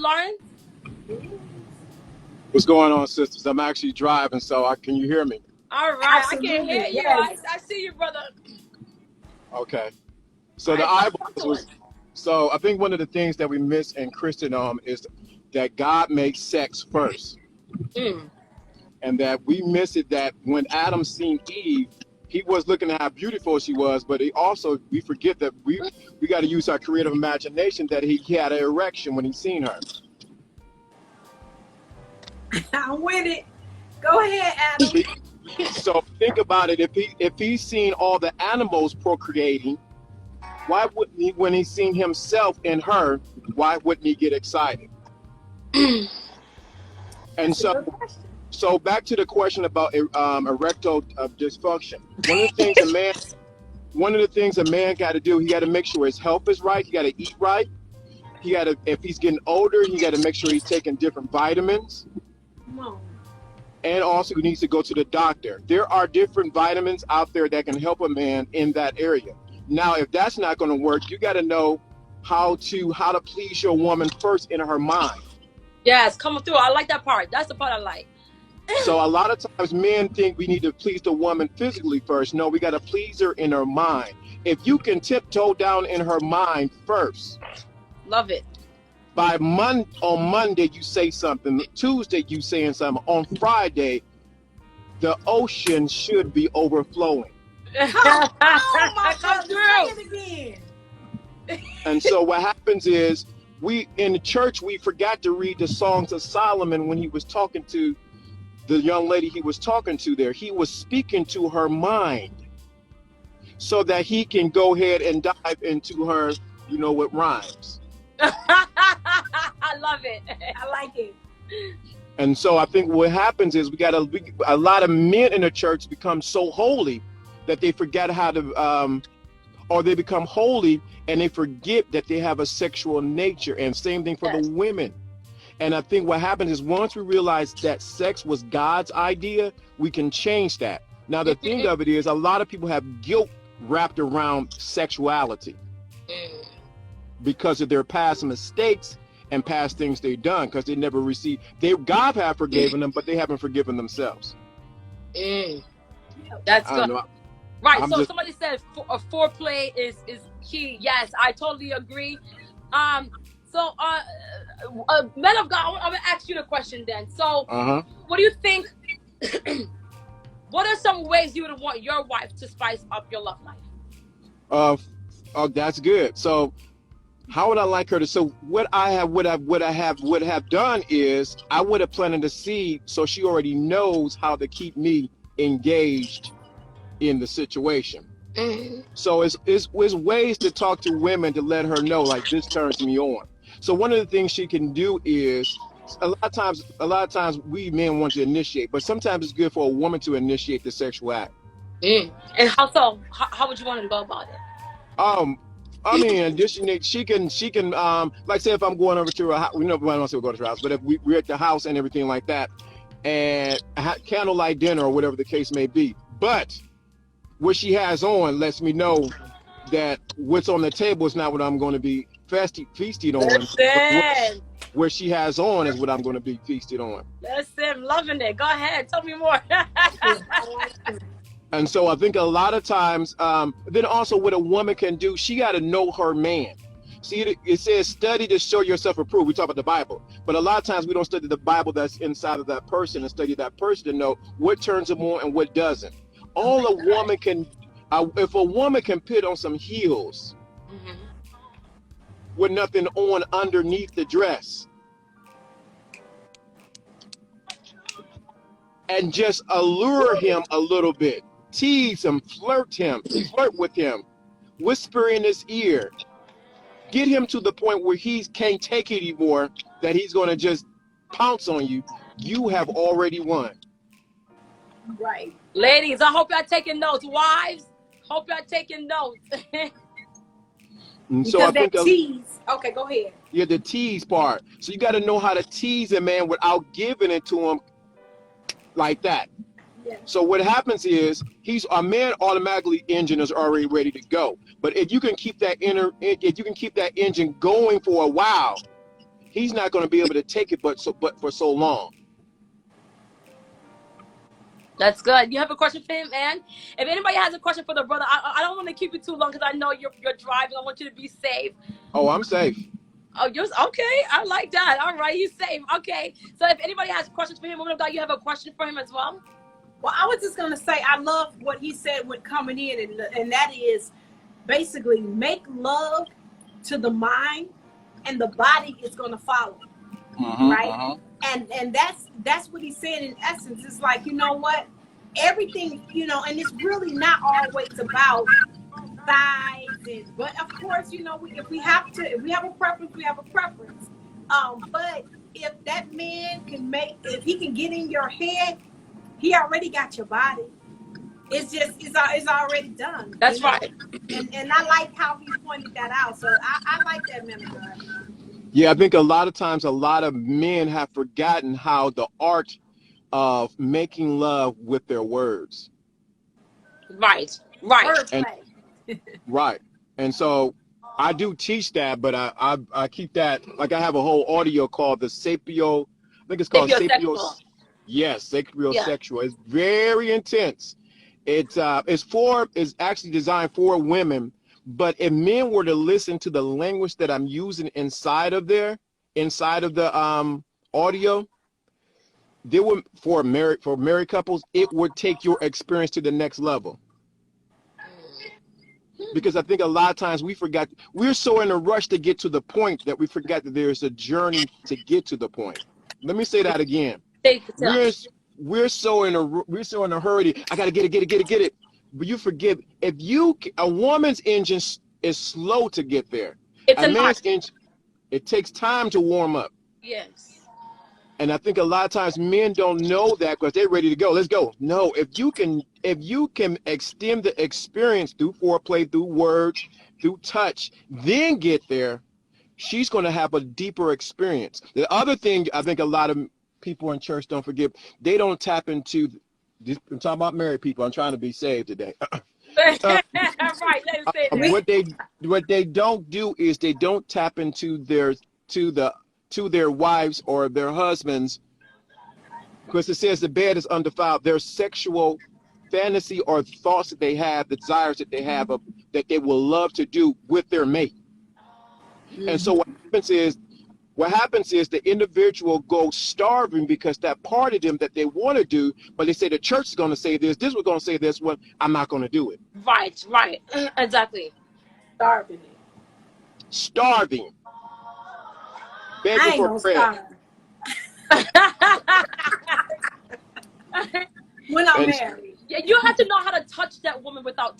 Lauren? What's going on, sisters? I'm actually driving, so can you hear me? All right, I can hear Absolutely, you. yes. I see you, brother. Okay. All So the right, talk eyeballs to us. was. So I think one of the things that we miss in Christendom is that God makes sex first, Mm. and that we miss it. That when Adam seen Eve, he was looking at how beautiful she was, but we forget that we got to use our creative imagination. That he had an erection when he seen her. I'm with it. Go ahead, Adam. So think about it. If he's seen all the animals procreating, why wouldn't he, when he's seen himself in her, why wouldn't he get excited? And That's a so, good question. so back to the question about erectile dysfunction. One of the things a man got to do, he got to make sure his health is right. He got to eat right. He got to, if he's getting older, he got to make sure he's taking different vitamins. Come on. And also, he needs to go to the doctor. There are different vitamins out there that can help a man in that area. Now, if that's not going to work, you got to know how to please your woman first in her mind. Yes, coming through. I like that part. That's the part I like. So a lot of times men think we need to please the woman physically first. No, we got to please her in her mind. If you can tiptoe down in her mind first, Love it. on Monday you say something, Tuesday you saying something, on Friday the ocean should be overflowing. Oh my Come God, through. say it again. And so what happens is we in the church we forgot to read the Songs of Solomon when he was talking to the young lady he was talking to there. He was speaking to her mind so that he can go ahead and dive into her, with rhymes. I love it. I like it. And so I think what happens is a lot of men in the church become so holy that they forget how to, or they become holy and they forget that they have a sexual nature. And same thing for the women. And I think what happens is once we realize that sex was God's idea, we can change that. Now, the thing of it is a lot of people have guilt wrapped around sexuality because of their past mistakes and past things they've done, because they never received. God have forgiven them, but they haven't forgiven themselves. That's I don't good. know. Right. So somebody said foreplay is key. Yes, I totally agree. So, men of God, I'm gonna ask you the question then. So, what do you think? What are some ways you would want your wife to spice up your love life? Oh, that's good. So, how would I like her to? So, what I would have done is I would have planted a seed so she already knows how to keep me engaged in the situation. So, it's ways to talk to women to let her know, like, this turns me on. So one of the things she can do is a lot of times we men want to initiate, but sometimes it's good for a woman to initiate the sexual act. And how so? How would you want to go about it? I mean, initiate. She can like say if I'm going over to her house, we don't say we're going to her house, but if we're at the house and everything like that, and candlelight dinner or whatever the case may be, but what she has on lets me know that what's on the table is not what I'm going to be feasted on. What she has on is what I'm going to be feasted on. Listen, loving it. Go ahead, tell me more. And so I think a lot of times, then also what a woman can do, she got to know her man. See, it says study to show yourself approved. We talk about the Bible, but a lot of times we don't study the Bible that's inside of that person and study that person to know what turns them on and what doesn't. All a woman can, if a woman can put on some heels with nothing on underneath the dress and just allure him a little bit, tease him, flirt with him, whisper in his ear, get him to the point where he can't take it anymore, that he's going to just pounce on you, you have already won. Right. Ladies, I hope y'all taking notes. Wives, hope y'all taking notes. And so I think tease. Okay, go ahead. Yeah, the tease part. So you got to know how to tease a man without giving it to him like that. Yeah. So what happens is a man automatically engine is already ready to go. But if you can keep that engine going for a while, he's not going to be able to take it, but for so long. That's good. You have a question for him, Ann? If anybody has a question for the brother, I don't want to keep it too long because I know you're driving. I want you to be safe. Oh, I'm safe. Oh, you're okay. I like that. All right, he's safe. Okay. So if anybody has questions for him, woman of God, you have a question for him as well? Well, I was just going to say, I love what he said when coming in, and that is basically make love to the mind, and the body is going to follow. Right? And that's what he's saying in essence. It's like, you know what? Everything, you know, and it's really not always about size, but of course, you know, if we have a preference, we have a preference. But if that man if he can get in your head, he already got your body. It's already done. That's right. And I like how he pointed that out. So I like that, man of God. Yeah, I think a lot of times a lot of men have forgotten how the art of making love with their words. Right. Right. And so I do teach that, but I keep that, like I have a whole audio called the sapio, I think it's called sapio. Yes, sapiosexual. It's very intense. It's actually designed for women. But if men were to listen to the language that I'm using inside of the audio, they would for married couples, it would take your experience to the next level. Because I think a lot of times we're so in a rush to get to the point that we forget that there's a journey to get to the point. Let me say that again. We're so in a hurry. I gotta get it. But you forget, a woman's engine is slow to get there. A man's engine, it takes time to warm up. Yes. And I think a lot of times men don't know that because they're ready to go. Let's go. No, if you can extend the experience through foreplay, through words, through touch, then get there, she's going to have a deeper experience. The other thing I think a lot of people in church don't forget, they don't tap into. I'm talking about married people. I'm trying to be saved today. Right. Let me say what they don't do is they don't tap into their wives or their husbands, because it says the bed is undefiled. Their sexual fantasy or thoughts that they have, the desires that they have that they will love to do with their mate. And so what happens is the individual goes starving because that part of them that they want to do, but they say the church is going to say this was going to say this one, I'm not going to do it. Right. Exactly. Starving. Begging for prayer. When I'm married. Yeah, you have to know how to touch that woman without